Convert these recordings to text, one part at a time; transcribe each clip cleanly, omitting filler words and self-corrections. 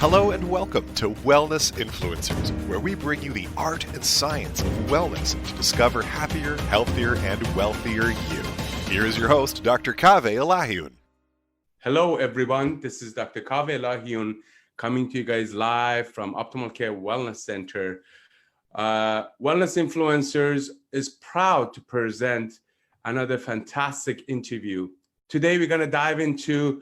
Hello and welcome to Wellness Influencers, where we bring you the art and science of wellness to discover happier, healthier, and wealthier you. Here is your host, Dr. Kaveh Elahiun. Hello, everyone. This is Dr. Kaveh Elahiun coming to you guys live from Optimal Care Wellness Center. Wellness Influencers is proud to present another fantastic interview. Today, we're going to dive into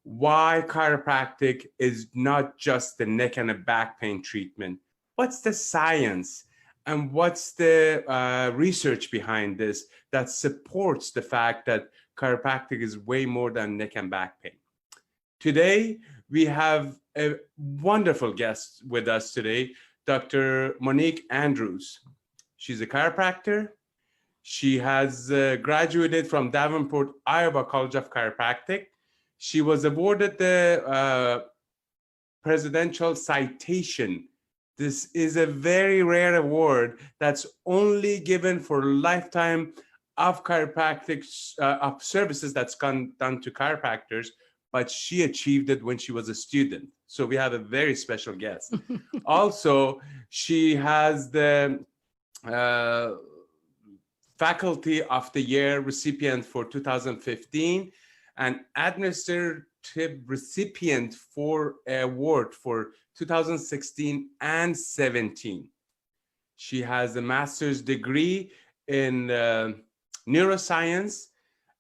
why chiropractic is not just the neck and the back pain treatment. What's the science and what's the research behind this that supports the fact that chiropractic is way more than neck and back pain? Today, we have a wonderful guest with us today, Dr. Monique Andrews. She's a chiropractor. She has graduated from Davenport, Iowa College of Chiropractic. She was awarded the Presidential Citation. This is a very rare award that's only given for a lifetime of chiropractic of services that's done to chiropractors, but she achieved it when she was a student. So we have a very special guest. Also, she has the Faculty of the Year recipient for 2015 and administrative recipient for award for 2016 and 17. She has a master's degree in neuroscience,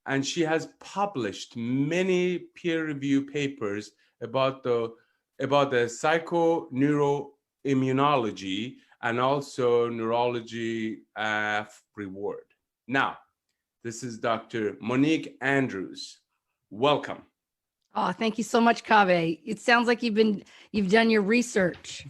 and she has published many peer-reviewed papers about the psychoneuroimmunology and also neurology reward. Now, this is Dr. Monique Andrews. Welcome. Oh, thank you so much, Kaveh. It sounds like you've done your research.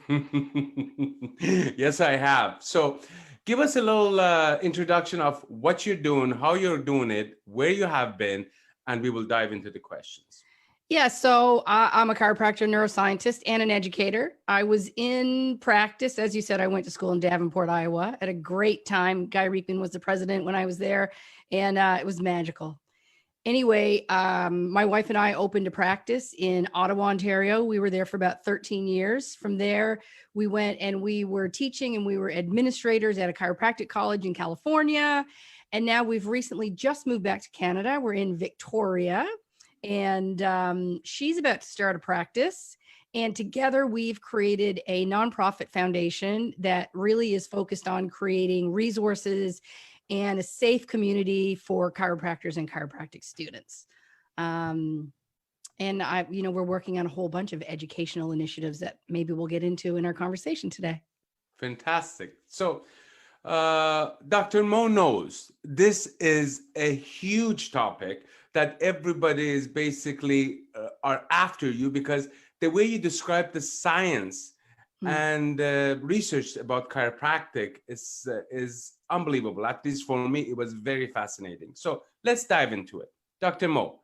Yes, I have. So give us a little introduction of what you're doing, how you're doing it, where you have been, and we will dive into the questions. Yeah, so I'm a chiropractor, neuroscientist, and an educator. I was in practice. As you said, I went to school in Davenport, Iowa. At a great time. Guy Reekman was the president when I was there, and it was magical. Anyway, my wife and I opened a practice in Ottawa, Ontario. We were there for about 13 years. From there, we went and we were teaching and we were administrators at a chiropractic college in California. And now we've recently just moved back to Canada. We're in Victoria, and she's about to start a practice. And together we've created a nonprofit foundation that really is focused on creating resources and a safe community for chiropractors and chiropractic students. And we're working on a whole bunch of educational initiatives that maybe we'll get into in our conversation today. Fantastic. So, Dr. Mo knows this is a huge topic that everybody is basically are after you, because the way you describe the science and research about chiropractic is unbelievable. At least for me, it was very fascinating. So let's dive into it. Dr. Mo,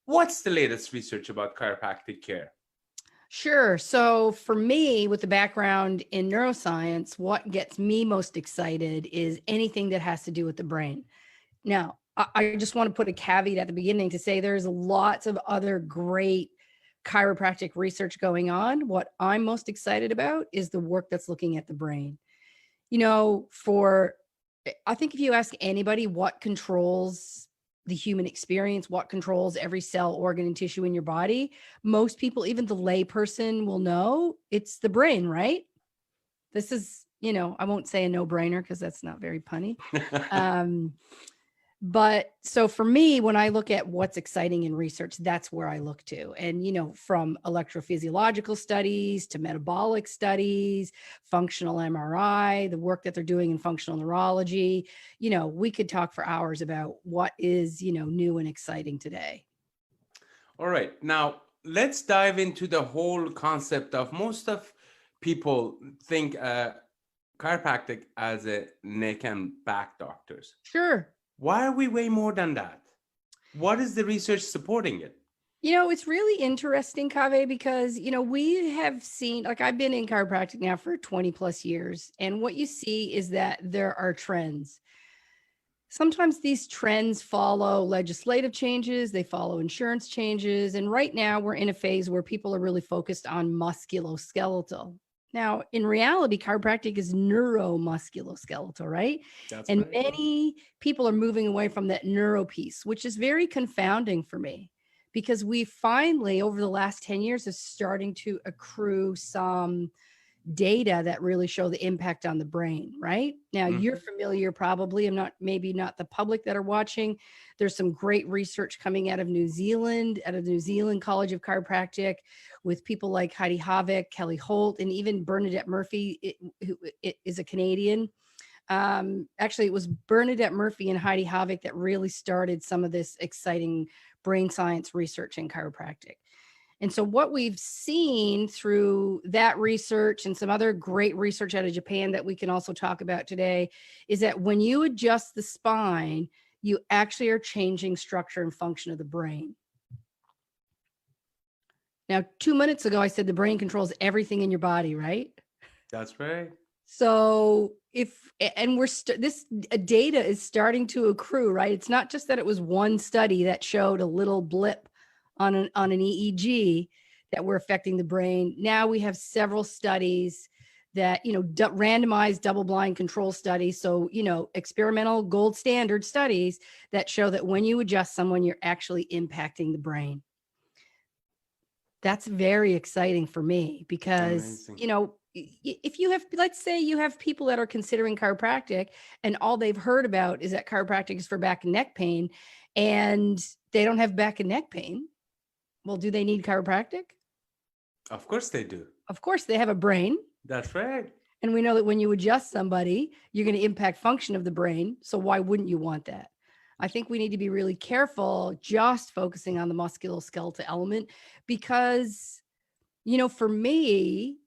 what's the latest research about chiropractic care? Sure. So for me, with the background in neuroscience, what gets me most excited is anything that has to do with the brain. Now, I just want to put a caveat at the beginning to say there's lots of other great chiropractic research going on. What I'm most excited about is the work that's looking at the brain. I think if you ask anybody what controls the human experience, what controls every cell, organ, and tissue in your body, most people, even the lay person, will know it's the brain, right? This is, I won't say a no-brainer because that's not very punny. But so for me, when I look at what's exciting in research, that's where I look to. And, from electrophysiological studies to metabolic studies, functional MRI, the work that they're doing in functional neurology, we could talk for hours about what is, new and exciting today. All right. Now, let's dive into the whole concept of most of people think chiropractic as a neck and back doctors. Sure. Why are we way more than that? What is the research supporting it? It's really interesting, Kaveh, because, we have seen, I've been in chiropractic now for 20 plus years. And what you see is that there are trends. Sometimes these trends follow legislative changes, they follow insurance changes. And right now we're in a phase where people are really focused on musculoskeletal. Now, in reality, chiropractic is neuromusculoskeletal, right? That's And right. many people are moving away from that neuro piece, which is very confounding for me because we finally, over the last 10 years, is starting to accrue some data that really show the impact on the brain, right? Now, you're familiar probably, I'm not, maybe not the public that are watching. There's some great research coming out of New Zealand College of Chiropractic with people like Heidi Havik, Kelly Holt, and even Bernadette Murphy, who is a Canadian. Actually, it was Bernadette Murphy and Heidi Havik that really started some of this exciting brain science research in chiropractic. And so what we've seen through that research and some other great research out of Japan that we can also talk about today is that when you adjust the spine, you actually are changing structure and function of the brain. Now, 2 minutes ago, I said the brain controls everything in your body, right? That's right. So this data is starting to accrue, right? It's not just that it was one study that showed a little blip on an EEG that were affecting the brain. Now we have several studies that, randomized double-blind control studies. So, experimental gold standard studies that show that when you adjust someone, you're actually impacting the brain. That's very exciting for me because, Amazing. if you have, let's say you have people that are considering chiropractic and all they've heard about is that chiropractic is for back and neck pain and they don't have back and neck pain. Well, do they need chiropractic? Of course they do. Of course, they have a brain. That's right. And we know that when you adjust somebody, you're going to impact function of the brain. So why wouldn't you want that? I think we need to be really careful just focusing on the musculoskeletal element because, for me,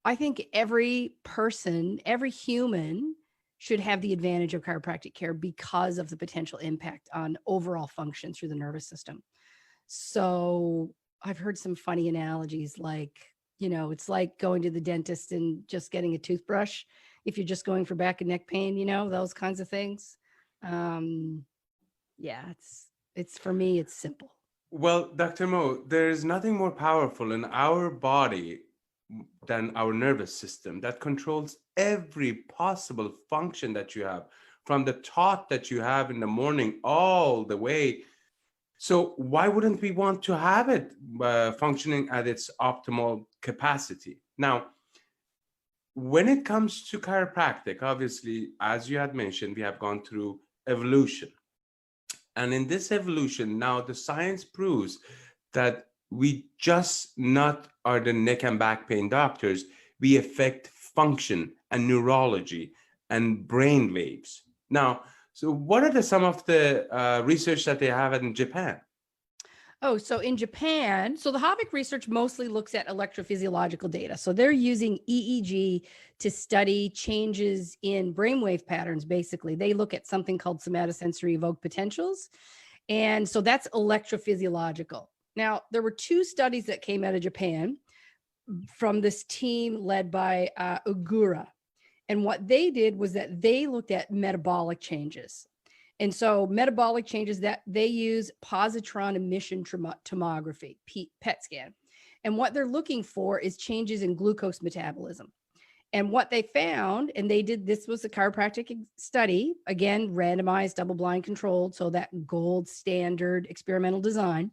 I think every person, every human should have the advantage of chiropractic care because of the potential impact on overall function through the nervous system. So I've heard some funny analogies like, it's like going to the dentist and just getting a toothbrush. If you're just going for back and neck pain, those kinds of things. Yeah, it's for me, it's simple. Well, Dr. Mo, there's nothing more powerful in our body than our nervous system that controls every possible function that you have, from the thought that you have in the morning all the way. So why wouldn't we want to have it functioning at its optimal capacity? Now, when it comes to chiropractic, obviously, as you had mentioned, we have gone through evolution. And in this evolution, now the science proves that we just not are the neck and back pain doctors. We affect function and neurology and brain waves. Now, so what are some of the research that they have in Japan? Oh, so in Japan, so the Havik research mostly looks at electrophysiological data. So they're using EEG to study changes in brainwave patterns, basically. They look at something called somatosensory evoked potentials. And so that's electrophysiological. Now, there were two studies that came out of Japan from this team led by Ugura. And what they did was that they looked at metabolic changes. And so metabolic changes that they use positron emission tomography, PET scan. And what they're looking for is changes in glucose metabolism. And what they found, and they did, this was a chiropractic study, again, randomized, double-blind controlled, so that gold standard experimental design.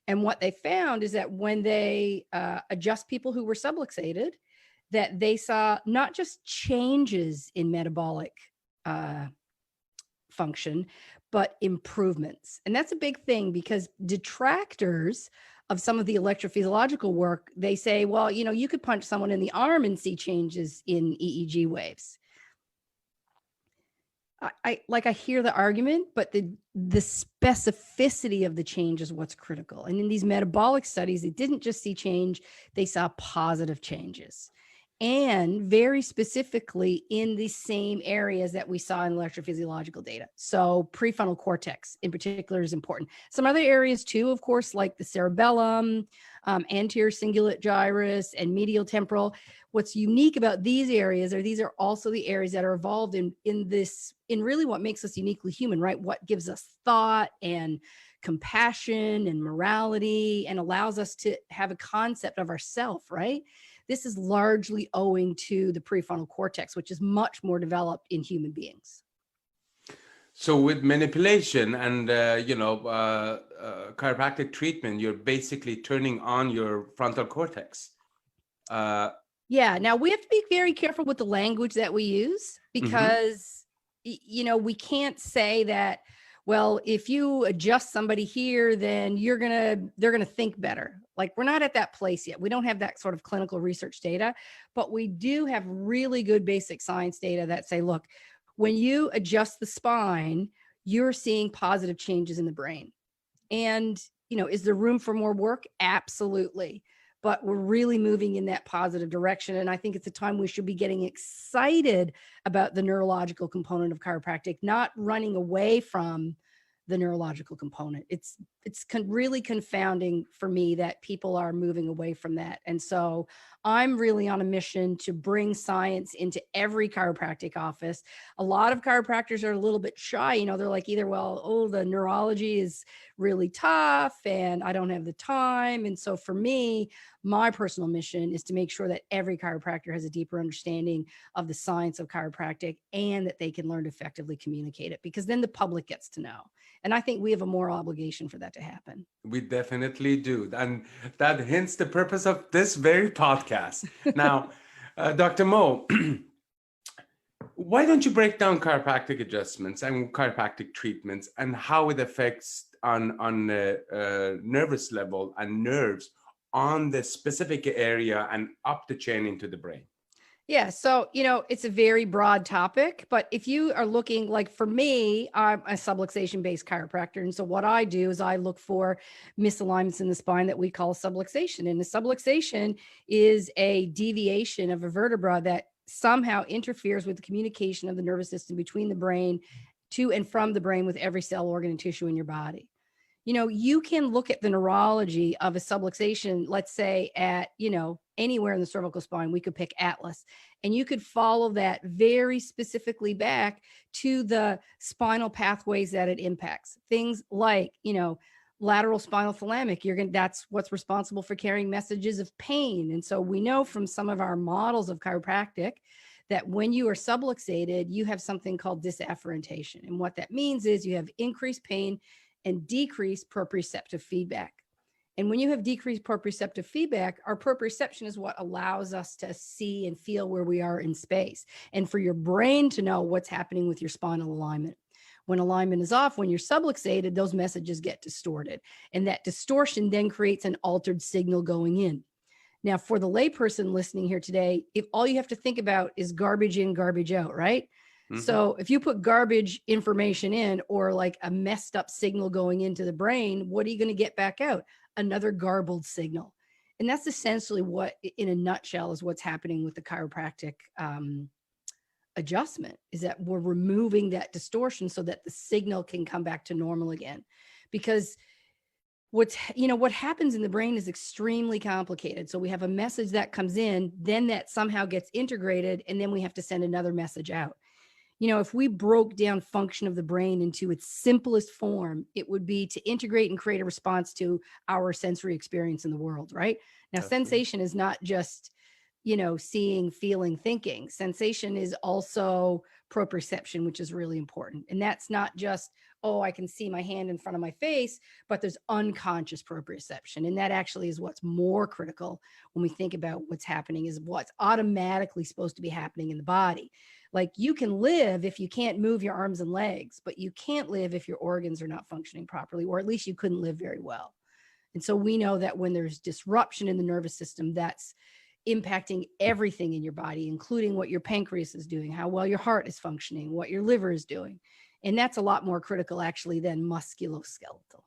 And what they found is that when they adjust people who were subluxated, that they saw not just changes in metabolic function, but improvements. And that's a big thing because detractors of some of the electrophysiological work, they say, well, you could punch someone in the arm and see changes in EEG waves. I hear the argument, but the specificity of the change is what's critical. And in these metabolic studies, they didn't just see change, they saw positive changes. And very specifically in the same areas that we saw in electrophysiological data. So prefrontal cortex in particular is important. Some other areas too, of course, like the cerebellum, anterior cingulate gyrus, and medial temporal. what's unique about these areas are these are also the areas that are involved in really what makes us uniquely human, right? What gives us thought and compassion and morality and allows us to have a concept of ourself, right? This is largely owing to the prefrontal cortex, which is much more developed in human beings. So with manipulation and chiropractic treatment, you're basically turning on your frontal cortex. Yeah. Now we have to be very careful with the language that we use because, we can't say that, well, if you adjust somebody here, then they're going to think better. Like, we're not at that place yet. We don't have that sort of clinical research data, but we do have really good basic science data that say, look, when you adjust the spine, you're seeing positive changes in the brain. And, is there room for more work? Absolutely. But we're really moving in that positive direction. And I think it's a time we should be getting excited about the neurological component of chiropractic, not running away from the neurological component. It's really confounding for me that people are moving away from that. And so I'm really on a mission to bring science into every chiropractic office. A lot of chiropractors are a little bit shy. They're like either, the neurology is really tough and I don't have the time. And so for me, my personal mission is to make sure that every chiropractor has a deeper understanding of the science of chiropractic and that they can learn to effectively communicate it, because then the public gets to know. And I think we have a moral obligation for that to happen. We definitely do. And that hints the purpose of this very podcast. Now, Dr. Mo, why don't you break down chiropractic adjustments and chiropractic treatments and how it affects on nervous level and nerves on the specific area and up the chain into the brain? Yeah. So, it's a very broad topic, but if you are looking, like for me, I'm a subluxation based chiropractor. And so what I do is I look for misalignments in the spine that we call subluxation. And the subluxation is a deviation of a vertebra that somehow interferes with the communication of the nervous system between the brain to and from the brain with every cell, organ, and tissue in your body. You can look at the neurology of a subluxation, let's say at, anywhere in the cervical spine. We could pick Atlas, and you could follow that very specifically back to the spinal pathways that it impacts. Things like, lateral spinal thalamic, that's what's responsible for carrying messages of pain. And so we know from some of our models of chiropractic that when you are subluxated, you have something called disafferentation. And what that means is you have increased pain and decreased proprioceptive feedback. And when you have decreased proprioceptive feedback, our proprioception is what allows us to see and feel where we are in space, and for your brain to know what's happening with your spinal alignment. When alignment is off, when you're subluxated, those messages get distorted. And that distortion then creates an altered signal going in. Now, for the layperson listening here today, if all you have to think about is garbage in, garbage out, right? So if you put garbage information in, or like a messed up signal going into the brain, what are you going to get back out? Another garbled signal. And that's essentially what, in a nutshell, is what's happening with the chiropractic adjustment, is that we're removing that distortion so that the signal can come back to normal again. Because what happens in the brain is extremely complicated. So we have a message that comes in, then that somehow gets integrated, and then we have to send another message out. If we broke down function of the brain into its simplest form, it would be to integrate and create a response to our sensory experience in the world, right? Now, sensation is not just, seeing, feeling, thinking. Sensation is also proprioception, which is really important. And that's not just, I can see my hand in front of my face, but there's unconscious proprioception. And that actually is what's more critical when we think about what's happening, is what's automatically supposed to be happening in the body. Like, you can live if you can't move your arms and legs, but you can't live if your organs are not functioning properly, or at least you couldn't live very well. And so we know that when there's disruption in the nervous system, that's impacting everything in your body, including what your pancreas is doing, how well your heart is functioning, what your liver is doing. And that's a lot more critical actually than musculoskeletal.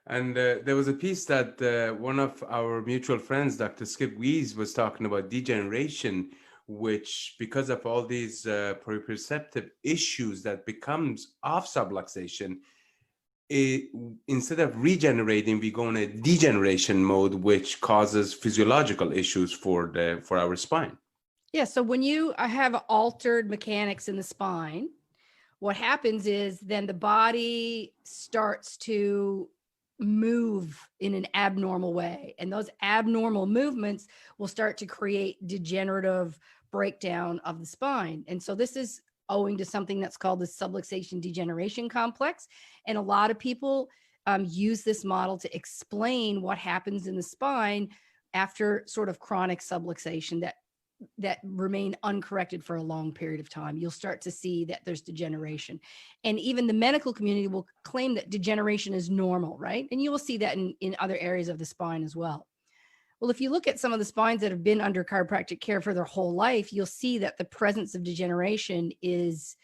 And there was a piece that one of our mutual friends, Dr. Skip Wees, was talking about degeneration, which, because of all these proprioceptive issues that becomes of subluxation, instead of regenerating, we go in a degeneration mode, which causes physiological issues for our spine. Yeah. So when you have altered mechanics in the spine, what happens is then the body starts to move in an abnormal way. And those abnormal movements will start to create degenerative breakdown of the spine. And so this is owing to something that's called the subluxation degeneration complex. And a lot of people use this model to explain what happens in the spine after sort of chronic subluxation that remain uncorrected for a long period of time. You'll start to see that there's degeneration. And even the medical community will claim that degeneration is normal, right? And you will see that in other areas of the spine as well. Well, if you look at some of the spines that have been under chiropractic care for their whole life, you'll see that the presence of degeneration is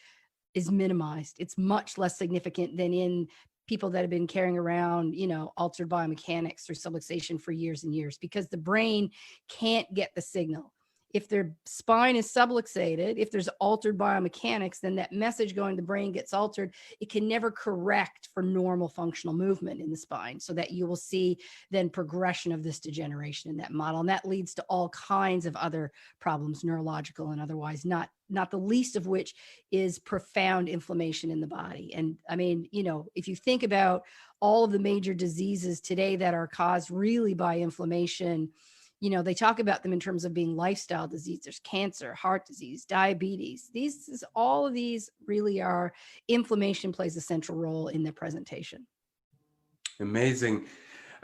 minimized. It's much less significant than in people that have been carrying around, altered biomechanics through subluxation for years and years, because the brain can't get the signal. If their spine is subluxated, if there's altered biomechanics, then that message going to the brain gets altered. It can never correct for normal functional movement in the spine, so that you will see then progression of this degeneration in that model. And that leads to all kinds of other problems, neurological and otherwise, not the least of which is profound inflammation in the body. And I mean, if you think about all of the major diseases today that are caused really by inflammation, they talk about them in terms of being lifestyle disease. There's cancer, heart disease, diabetes. All of these really are, inflammation plays a central role in their presentation. Amazing.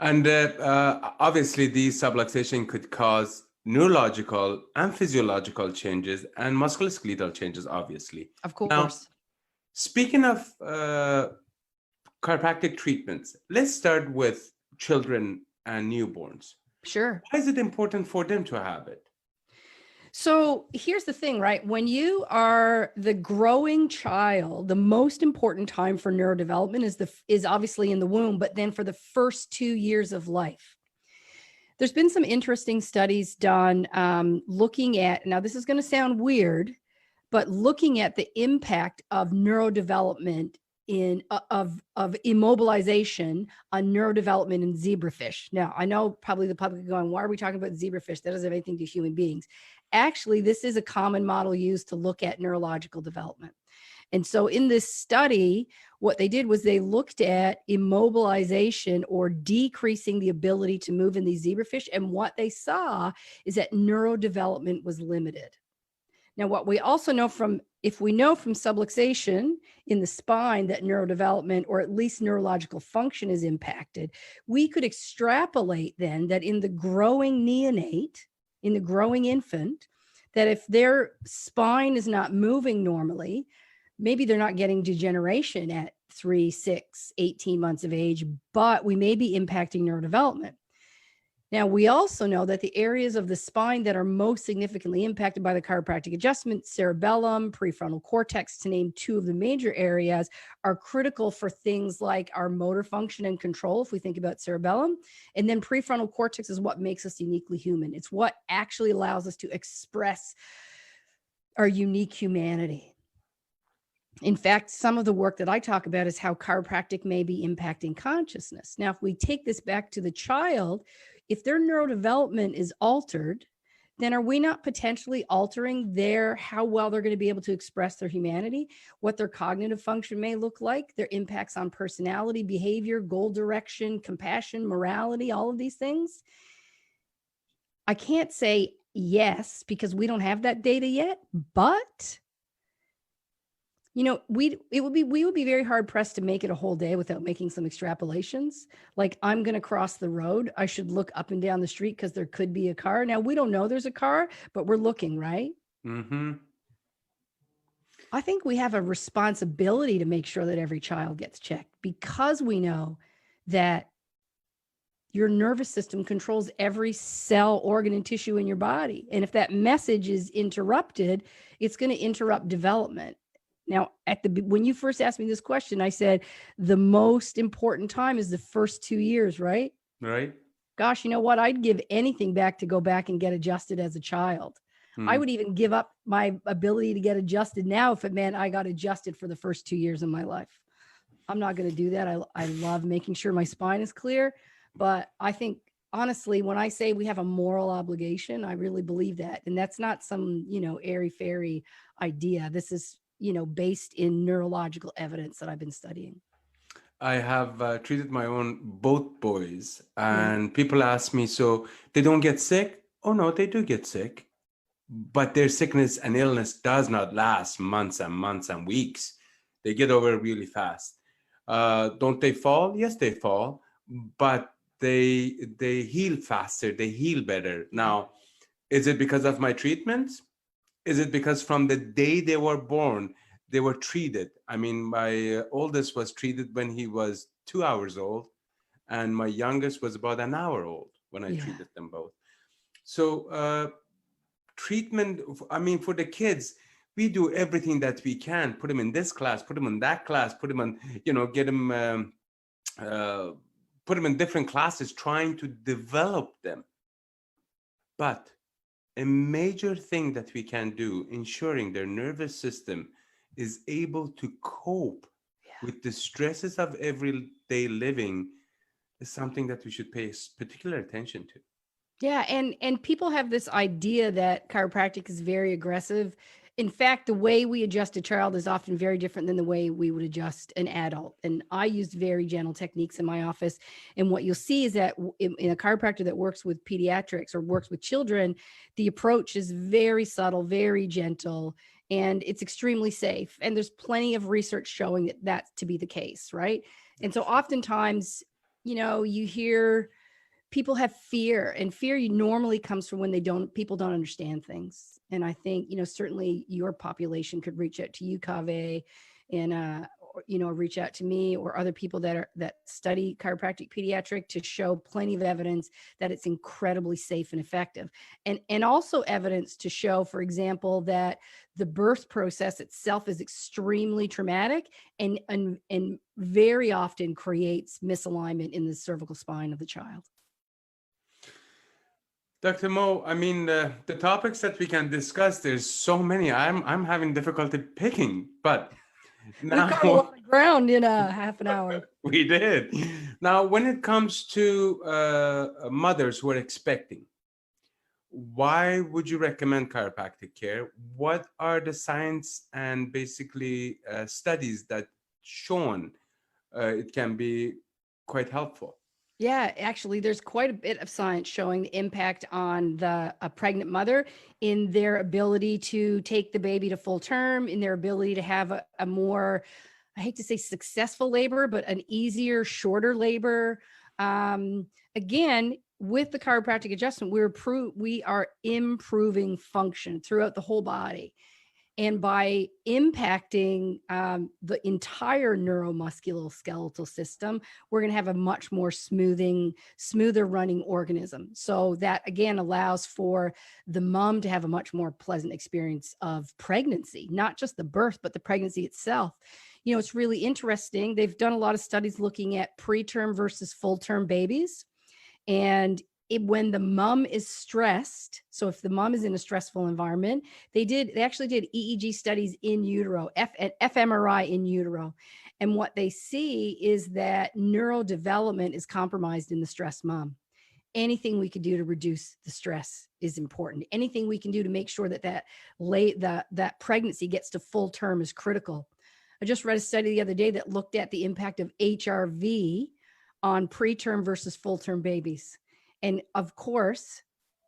And obviously, these subluxation could cause neurological and physiological changes and musculoskeletal changes, obviously. Of course. Now, speaking of chiropractic treatments, let's start with children and newborns. Sure. Why is it important for them to have it? So here's the thing, right? When you are the growing child, the most important time for neurodevelopment is obviously in the womb, but then for the first 2 years of life. There's been some interesting studies done looking at, now this is going to sound weird, but looking at the impact of neurodevelopment of immobilization on neurodevelopment in zebrafish. Now, I know probably the public are going, why are we talking about zebrafish? That doesn't have anything to do with human beings. Actually, this is a common model used to look at neurological development. And so in this study, what they did was they looked at immobilization or decreasing the ability to move in these zebrafish. And what they saw is that neurodevelopment was limited. Now, what we also know if we know from subluxation in the spine that neurodevelopment, or at least neurological function, is impacted, we could extrapolate then that in the growing neonate, in the growing infant, that if their spine is not moving normally, maybe they're not getting degeneration at 3, 6, 18 months of age, but we may be impacting neurodevelopment. Now, we also know that the areas of the spine that are most significantly impacted by the chiropractic adjustment, cerebellum, prefrontal cortex, to name 2 of the major areas, are critical for things like our motor function and control, if we think about cerebellum. And then prefrontal cortex is what makes us uniquely human. It's what actually allows us to express our unique humanity. In fact, some of the work that I talk about is how chiropractic may be impacting consciousness. Now, if we take this back to the child, if their neurodevelopment is altered, then are we not potentially altering how well they're going to be able to express their humanity, what their cognitive function may look like, their impacts on personality, behavior, goal direction, compassion, morality, all of these things? I can't say yes, because we don't have that data yet, but we would be very hard pressed to make it a whole day without making some extrapolations. Like, I'm going to cross the road, I should look up and down the street because there could be a car. Now, we don't know there's a car, but we're looking, right? Mm-hmm. I think we have a responsibility to make sure that every child gets checked, because we know that your nervous system controls every cell, organ, and tissue in your body. And if that message is interrupted, it's going to interrupt development. Now, when you first asked me this question, I said the most important time is the first 2 years, right? Right. Gosh, you know what? I'd give anything back to go back and get adjusted as a child. I would even give up my ability to get adjusted now if it meant I got adjusted for the first 2 years of my life. I'm not going to do that. I love making sure my spine is clear, but I think honestly, when I say we have a moral obligation, I really believe that. And that's not some, airy fairy idea. This is, based in neurological evidence that I've been studying. I have treated my own both boys, Yeah. and people ask me, so they don't get sick? Oh no, they do get sick, but their sickness and illness does not last months and months and weeks. They get over it really fast. Don't they fall? Yes, they fall, but they heal faster. They heal better. Now, is it because of my treatments? Is it because from the day they were born, they were treated? I mean, my oldest was treated when he was 2 hours old, and my youngest was about an hour old when I treated them both. So treatment, I mean, for the kids, we do everything that we can. Put them in this class, put them in that class, put them on, get them, put them in different classes, trying to develop them. But a major thing that we can do, ensuring their nervous system is able to cope with the stresses of everyday living, is something that we should pay particular attention to. Yeah, and people have this idea that chiropractic is very aggressive. In fact, the way we adjust a child is often very different than the way we would adjust an adult. And I used very gentle techniques in my office. And what you'll see is that in a chiropractor that works with pediatrics or works with children, the approach is very subtle, very gentle, and it's extremely safe. And there's plenty of research showing that that's to be the case, right? And so oftentimes, you hear people have fear, and fear normally comes from when people don't understand things. And I think, certainly your population could reach out to you, Kaveh, and, reach out to me or other people that study chiropractic pediatric to show plenty of evidence that it's incredibly safe and effective. And also evidence to show, for example, that the birth process itself is extremely traumatic and very often creates misalignment in the cervical spine of the child. Dr. Mo, I mean, the topics that we can discuss, there's so many. I'm having difficulty picking, but now we covered a lot of ground in a half an hour. We did. Now, when it comes to mothers who are expecting, why would you recommend chiropractic care? What are the science and basically studies that shown it can be quite helpful? Yeah, actually, there's quite a bit of science showing the impact on a pregnant mother in their ability to take the baby to full term, in their ability to have a more, I hate to say successful labor, but an easier, shorter labor. Again, with the chiropractic adjustment, we are improving function throughout the whole body. And by impacting the entire neuromusculoskeletal system, we're going to have a much more smoother running organism. So that, again, allows for the mom to have a much more pleasant experience of pregnancy, not just the birth, but the pregnancy itself. It's really interesting. They've done a lot of studies looking at preterm versus full-term babies. And when the mom is stressed, so if the mom is in a stressful environment, they actually did EEG studies in utero, fMRI in utero. And what they see is that neurodevelopment is compromised in the stressed mom. Anything we could do to reduce the stress is important. Anything we can do to make sure that pregnancy gets to full term is critical. I just read a study the other day that looked at the impact of HRV on preterm versus full-term babies. And of course,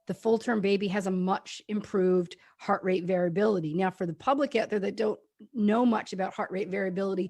the full-term baby has a much improved heart rate variability. Now, for the public out there that don't know much about heart rate variability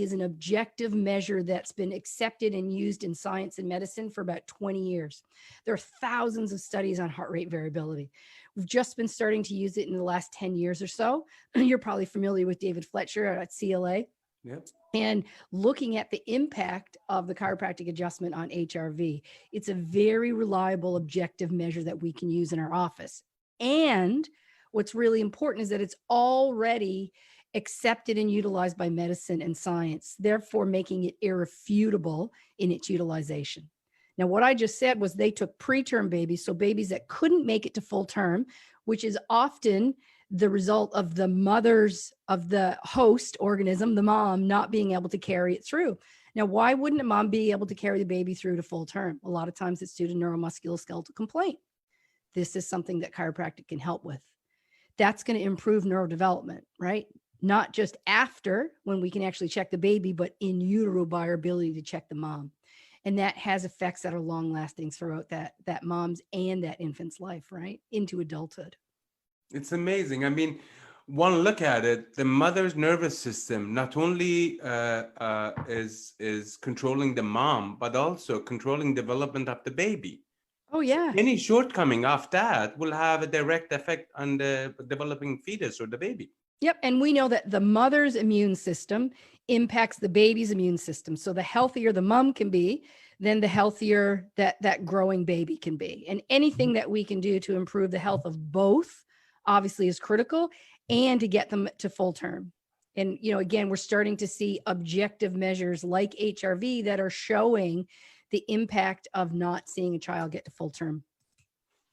is an objective measure that's been accepted and used in science and medicine for about 20 years. There are thousands of studies on heart rate variability. We've just been starting to use it in the last 10 years or so. You're probably familiar with David Fletcher at CLA. Yep. And looking at the impact of the chiropractic adjustment on HRV, it's a very reliable, objective measure that we can use in our office. And what's really important is that it's already accepted and utilized by medicine and science, therefore making it irrefutable in its utilization. Now, what I just said was they took preterm babies, so babies that couldn't make it to full term, which is often the result of the mothers of the host organism, the mom, not being able to carry it through. Now, why wouldn't a mom be able to carry the baby through to full term? A lot of times it's due to neuromusculoskeletal complaint. This is something that chiropractic can help with. That's going to improve neurodevelopment, right? Not just after, when we can actually check the baby, but in utero by our ability to check the mom. And that has effects that are long lasting throughout that mom's and that infant's life, right? Into adulthood. It's amazing. I mean, one look at it, the mother's nervous system not only is controlling the mom, but also controlling development of the baby. Oh, yeah. Any shortcoming of that will have a direct effect on the developing fetus or the baby. Yep. And we know that the mother's immune system impacts the baby's immune system. So the healthier the mom can be, then the healthier that growing baby can be. And anything that we can do to improve the health of both obviously is critical, and to get them to full term. And, again, we're starting to see objective measures like HRV that are showing the impact of not seeing a child get to full term.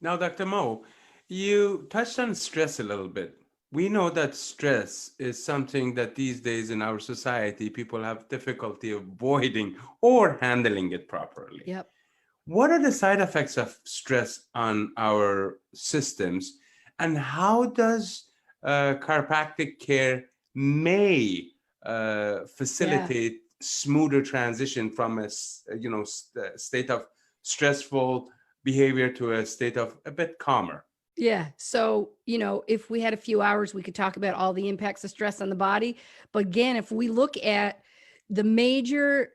Now, Dr. Mo, you touched on stress a little bit. We know that stress is something that these days in our society, people have difficulty avoiding or handling it properly. Yep. What are the side effects of stress on our systems, and how does chiropractic care may facilitate smoother transition from a state of stressful behavior to a state of a bit calmer? Yeah. So, if we had a few hours, we could talk about all the impacts of stress on the body. But again, if we look at the major,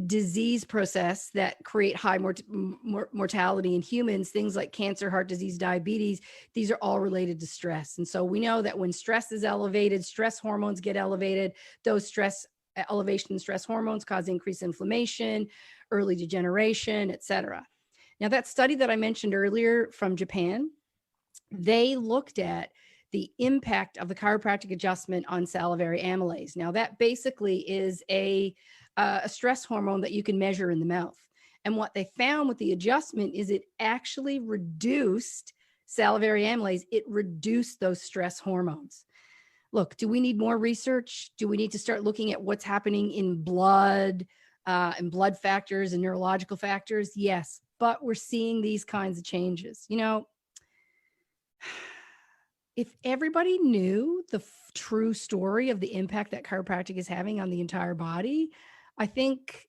disease process that create high mortality in humans, things like cancer, heart disease, diabetes, these are all related to stress. And so we know that when stress is elevated, stress hormones get elevated. Those elevation in stress hormones cause increased inflammation, early degeneration, et cetera. Now, that study that I mentioned earlier from Japan, they looked at the impact of the chiropractic adjustment on salivary amylase. Now, that basically is a stress hormone that you can measure in the mouth. And what they found with the adjustment is it actually reduced salivary amylase. It reduced those stress hormones. Look, do we need more research? Do we need to start looking at what's happening in blood and blood factors and neurological factors? Yes, but we're seeing these kinds of changes. If everybody knew the true story of the impact that chiropractic is having on the entire body, I think,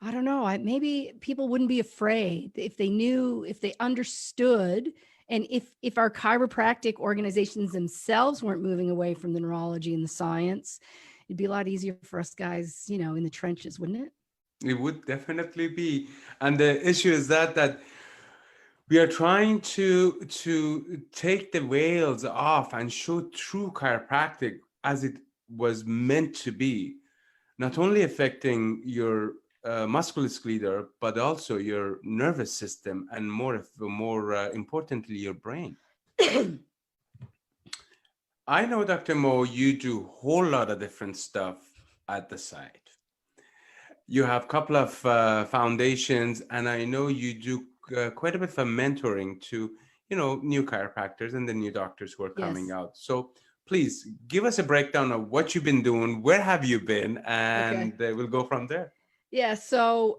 I don't know, maybe people wouldn't be afraid if they knew, if they understood, and if our chiropractic organizations themselves weren't moving away from the neurology and the science, it'd be a lot easier for us guys, in the trenches, wouldn't it? It would definitely be. And the issue is that we are trying to take the veils off and show true chiropractic as it was meant to be, not only affecting your musculoskeletal, but also your nervous system, and more importantly, your brain. I know, Dr. Mo, you do a whole lot of different stuff at the site. You have a couple of foundations, and I know you do quite a bit of mentoring to, new chiropractors and the new doctors who are coming out. So please give us a breakdown of what you've been doing, where have you been, and we'll go from there. Yeah. So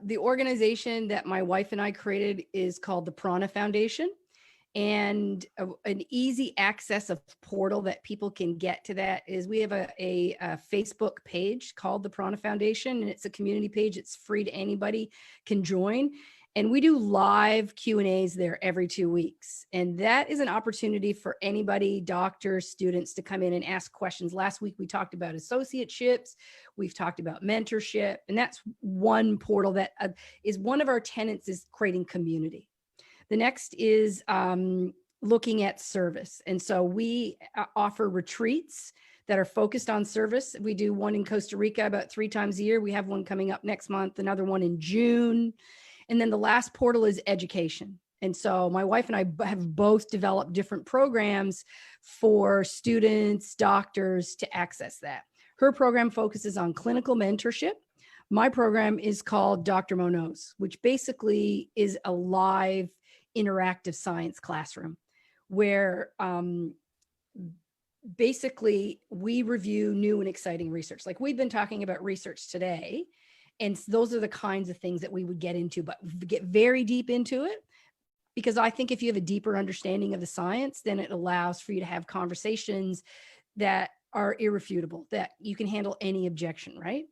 the organization that my wife and I created is called the Prana Foundation. And an easy access of portal that people can get to that is we have a Facebook page called the Prana Foundation, and it's a community page. It's free to anybody can join. And we do live Q&As there every 2 weeks. And that is an opportunity for anybody, doctors, students, to come in and ask questions. Last week, we talked about associateships. We've talked about mentorship. And that's one portal that is one of our tenets, is creating community. The next is looking at service. And so we offer retreats that are focused on service. We do one in Costa Rica about 3 times a year. We have one coming up next month, another one in June. And then the last portal is education. And so my wife and I have both developed different programs for students, doctors to access that. Her program focuses on clinical mentorship. My program is called Dr. Mo Knows, which basically is a live interactive science classroom where basically we review new and exciting research. Like we've been talking about research today, and those are the kinds of things that we would get into, but get very deep into it. Because I think if you have a deeper understanding of the science, then it allows for you to have conversations that are irrefutable, that you can handle any objection, right?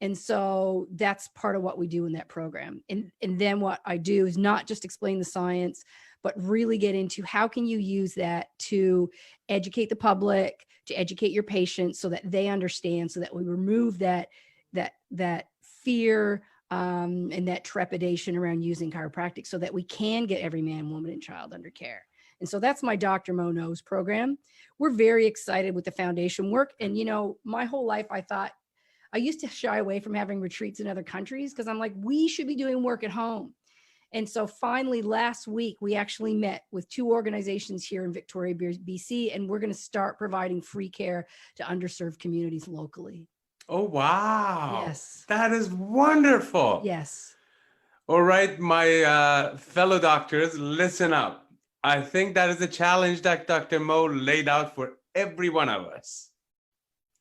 And so that's part of what we do in that program. And then what I do is not just explain the science, but really get into how can you use that to educate the public, to educate your patients so that they understand, so that we remove that fear and that trepidation around using chiropractic so that we can get every man, woman, and child under care. And so that's my Dr. Mo Knows program. We're very excited with the foundation work. And, you know, my whole life, I used to shy away from having retreats in other countries because I'm like, we should be doing work at home. And so finally, last week, we actually met with 2 organizations here in Victoria, BC, and we're going to start providing free care to underserved communities locally. Oh, wow. Yes. That is wonderful. Yes. All right, my fellow doctors, listen up. I think that is a challenge that Dr. Mo laid out for every one of us.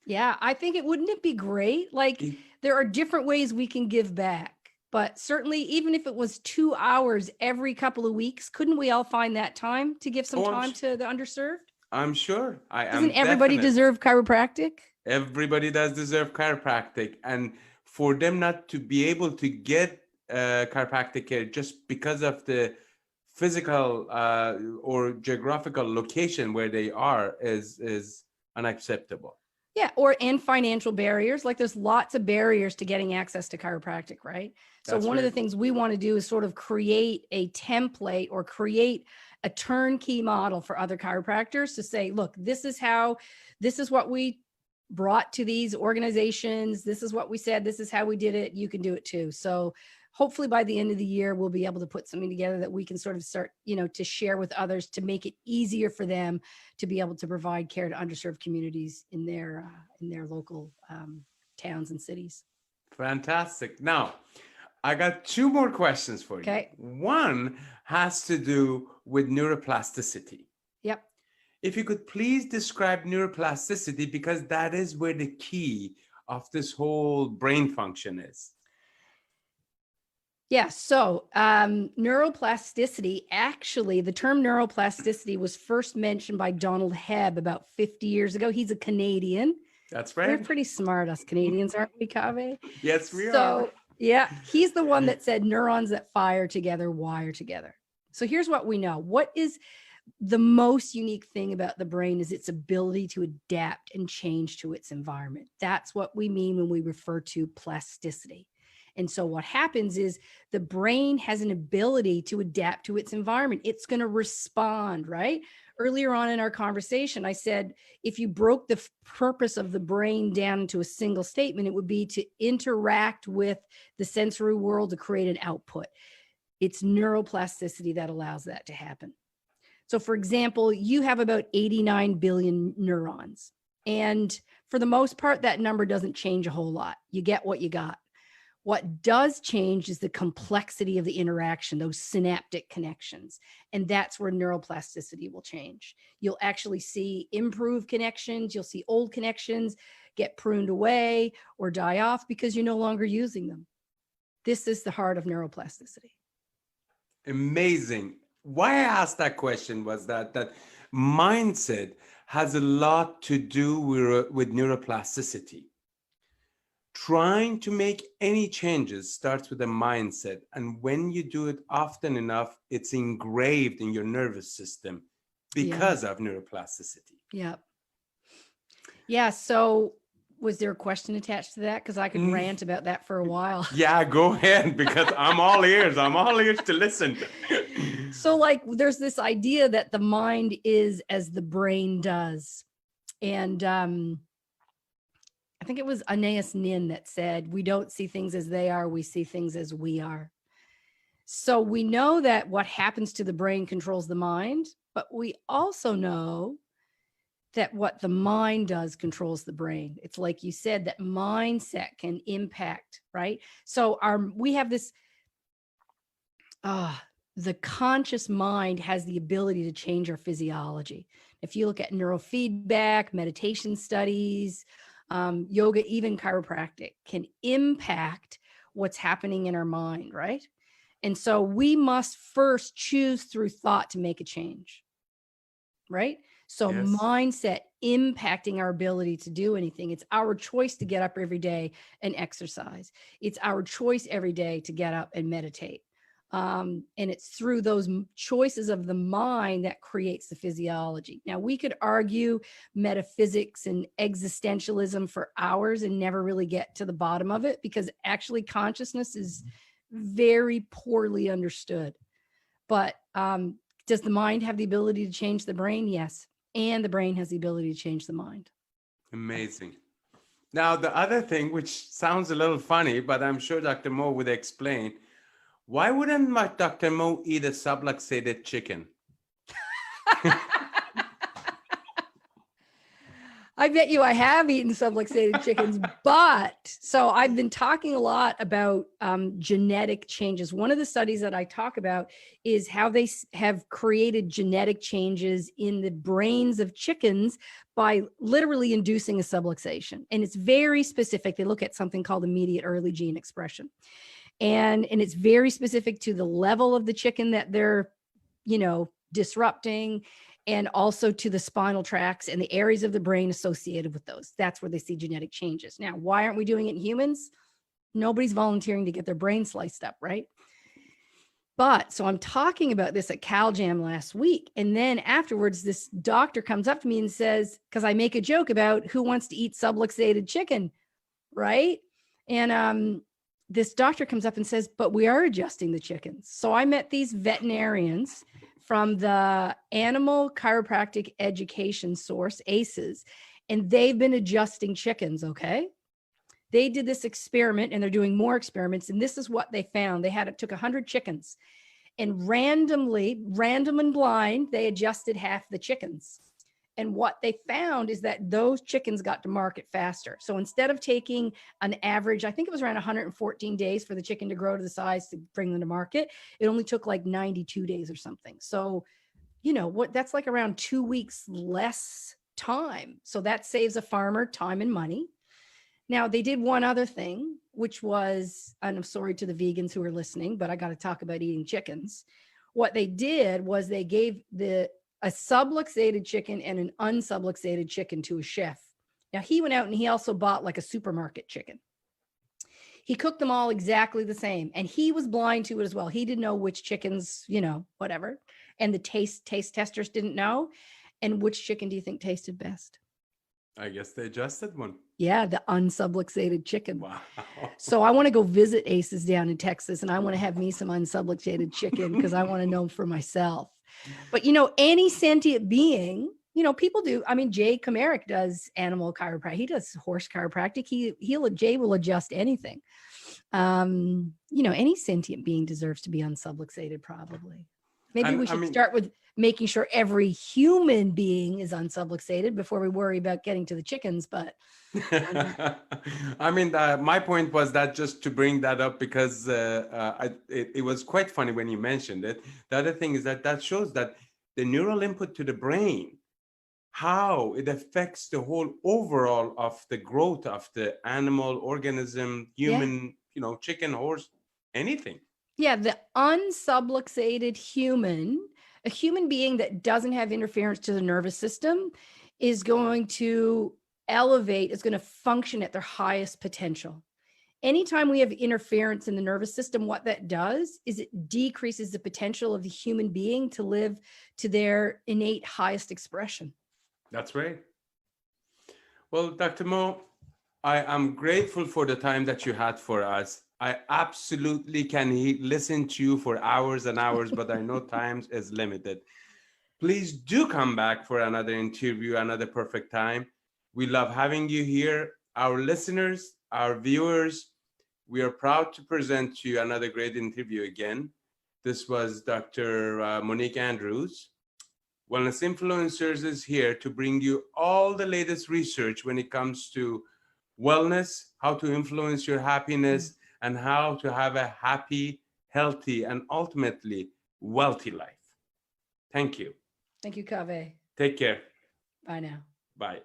Yeah, I think wouldn't it be great? Like there are different ways we can give back, but certainly even if it was 2 hours every couple of weeks, couldn't we all find that time to give some time to the underserved? I'm sure. Doesn't everybody deserve chiropractic? Everybody does deserve chiropractic. And for them not to be able to get chiropractic care just because of the physical or geographical location where they are is unacceptable. Yeah, and financial barriers. Like there's lots of barriers to getting access to chiropractic, right? So one of the things we want to do is sort of create a template or create a turnkey model for other chiropractors to say, look, this is what we brought to these organizations. This is what we said. This is how we did it. You can do it too. So hopefully by the end of the year, we'll be able to put something together that we can sort of start, to share with others to make it easier for them to be able to provide care to underserved communities in their local towns and cities. Fantastic. Now, I got 2 more questions for you. Okay. One has to do with neuroplasticity. Yep. If you could please describe neuroplasticity, because that is where the key of this whole brain function is. Yeah. So neuroplasticity, actually, the term neuroplasticity was first mentioned by Donald Hebb about 50 years ago. He's a Canadian. That's right. We're pretty smart, us Canadians, aren't we, Kaveh? Yes, we are. So, yeah, he's the one that said neurons that fire together wire together. So here's what we know. What is the most unique thing about the brain is its ability to adapt and change to its environment. That's what we mean when we refer to plasticity. And so what happens is the brain has an ability to adapt to its environment. It's going to respond, right? Earlier on in our conversation, I said, if you broke the purpose of the brain down into a single statement, it would be to interact with the sensory world to create an output. It's neuroplasticity that allows that to happen. So for example, you have about 89 billion neurons. And for the most part, that number doesn't change a whole lot. You get what you got. What does change is the complexity of the interaction, those synaptic connections. And that's where neuroplasticity will change. You'll actually see improved connections. You'll see old connections get pruned away or die off because you're no longer using them. This is the heart of neuroplasticity. Amazing. Why I asked that question was that mindset has a lot to do with neuroplasticity. Trying to make any changes starts with a mindset. And when you do it often enough, it's engraved in your nervous system because of neuroplasticity. Yeah. Yeah. So was there a question attached to that? Because I could rant about that for a while. Yeah, go ahead, because I'm all ears. I'm all ears to listen. So like there's this idea that the mind is as the brain does. And I think it was Anais Nin that said, we don't see things as they are, we see things as we are. So we know that what happens to the brain controls the mind, but we also know that what the mind does controls the brain. It's like you said, that mindset can impact, right? So we have this, the conscious mind has the ability to change our physiology. If you look at neurofeedback, meditation studies, yoga, even chiropractic can impact what's happening in our mind, right? And so we must first choose through thought to make a change, right? So Yes. mindset impacting our ability to do anything. It's our choice to get up every day and exercise. It's our choice every day to get up and meditate. And it's through those choices of the mind that creates the physiology. Now, we could argue metaphysics and existentialism for hours and never really get to the bottom of it, because actually consciousness is very poorly understood. But does the mind have the ability to change the brain? Yes. And the brain has the ability to change the mind. Amazing. Now, the other thing, which sounds a little funny, but I'm sure Dr. Mo would explain, why wouldn't Dr. Mo eat a subluxated chicken? I bet you I have eaten subluxated chickens, but so I've been talking a lot about genetic changes. One of the studies that I talk about is how they have created genetic changes in the brains of chickens by literally inducing a subluxation. And it's very specific. They look at something called immediate early gene expression. And it's very specific to the level of the chicken that they're, disrupting, and also to the spinal tracts and the areas of the brain associated with those. That's where they see genetic changes. Now, why aren't we doing it in humans? Nobody's volunteering to get their brain sliced up, right? But so I'm talking about this at CalJam last week. And then afterwards, this doctor comes up to me and says, because I make a joke about who wants to eat subluxated chicken, right? And this doctor comes up and says, but we are adjusting the chickens. So I met these veterinarians from the Animal Chiropractic Education Source, ACEs, and they've been adjusting chickens, okay? They did this experiment, and they're doing more experiments, and this is what they found. Took 100 chickens, and random and blind, they adjusted half the chickens. And what they found is that those chickens got to market faster. So instead of taking an average, I think it was around 114 days for the chicken to grow to the size to bring them to market, it only took like 92 days or something. So, that's like around 2 weeks less time. So that saves a farmer time and money. Now, they did one other thing, which was, and I'm sorry to the vegans who are listening, but I got to talk about eating chickens. What they did was they gave a subluxated chicken and an unsubluxated chicken to a chef. Now, he went out and he also bought like a supermarket chicken. He cooked them all exactly the same, and he was blind to it as well. He didn't know which chickens, whatever. And the taste testers didn't know. And which chicken do you think tasted best? I guess they adjusted one. Yeah, the unsubluxated chicken. Wow. So I want to go visit ACEs down in Texas, and I want to have me some unsubluxated chicken because I want to know for myself. But, any sentient being, people do. I mean, Jay Comerick does animal chiropractic. He does horse chiropractic. Jay will adjust anything. Any sentient being deserves to be unsubluxated, probably. Maybe we should start with making sure every human being is unsubluxated before we worry about getting to the chickens. But my point was that just to bring that up because it was quite funny when you mentioned it. The other thing is that shows that the neural input to the brain, how it affects the whole overall of the growth of the animal organism, human, chicken, horse, anything. Yeah, the unsubluxated human, a human being that doesn't have interference to the nervous system, is going to elevate, is going to function at their highest potential. Anytime we have interference in the nervous system, what that does is it decreases the potential of the human being to live to their innate highest expression. That's right. Well, Dr. Mo, I am grateful for the time that you had for us. I absolutely can listen to you for hours and hours, but I know time is limited. Please do come back for another interview, another perfect time. We love having you here. Our listeners, our viewers, we are proud to present to you another great interview again. This was Dr. Monique Andrews. Wellness Influencers is here to bring you all the latest research when it comes to wellness, how to influence your happiness, and how to have a happy, healthy, and ultimately wealthy life. Thank you. Thank you, Kaveh. Take care. Bye now. Bye.